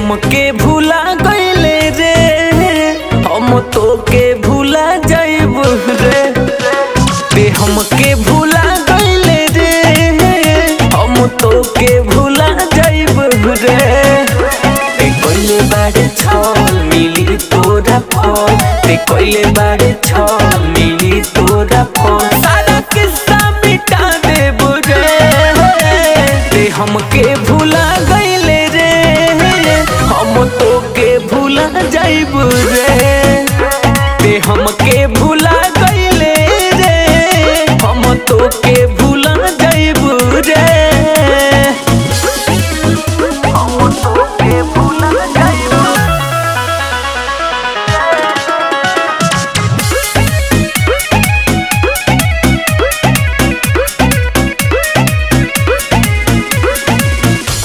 हमके भूला गईले रे, हम तो के भूला जाइब रे। ते हमके भूला गईले रे, हम तो के भूला जाइब रे। ते कोइले बाड़े छल मिली तोरा फल, ते कोइले बाड़े छल मिली तोरा फल, सारा किस्सा मिटा देब रे। ते हमके भूला गईले रे, हम तो के भूला जाइब रे। ते हमके भूला गईले रे, हम तो के भूला जाइब रे। हम तो के भूला जाइब।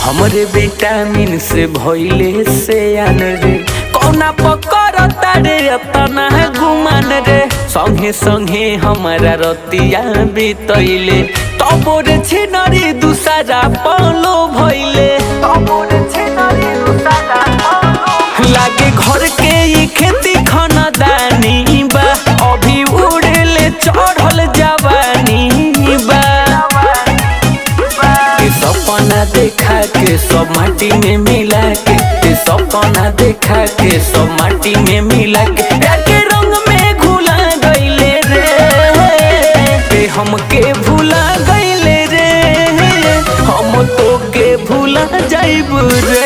हमरे विटामिन से भइले से आन रे, कौना पकड़ता रे अतना गुमान रे। संगे संगे हमारा रतिया बीतैले, तबोरे छिनरी दूसरा पलो भइले। लागे घर के ई खेती खानदानी बा, अभी उड़ेले चढ़ल जवानी बा। सपना देखा के सब माटी में मिला के, सपना देखा के सब माटी में मिला के, के रंग में घुला गईले रे। ते हमके भूला गईले रे, हम तो के भूला जाइब रे।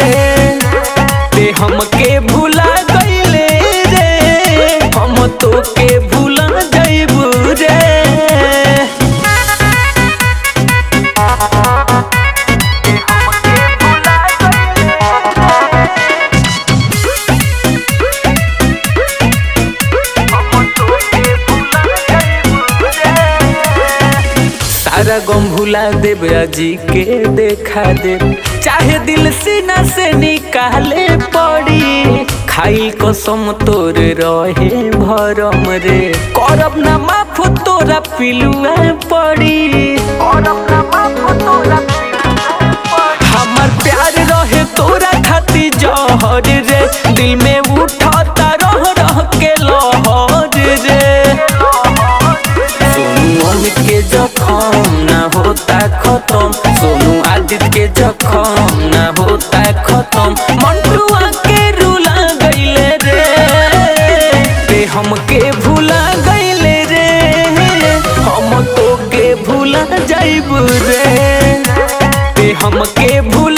ते हमके भूला गईले रे, हम तो के भूला जाइब रे। सारा गम भुला देब अजी के देखा दे, चाहे दिल सीना से निकाले पड़ी। खाई कसम तोर रहे भरम रे, करब ना माफ तोरा पिलुआ पड़ी। हमार प्यार रहे तोरा खाती जहर रे, दिल में उठता रह के लहर रे। सोनू अमित के जखम ना होता खत्म, सोनू आदित्य के जखम ना होता खत्म, मंटुआ के रुला गईले रे। ते हमके भूला गईले रे, हम तो के भूला जाइब रे। ते हमके भूला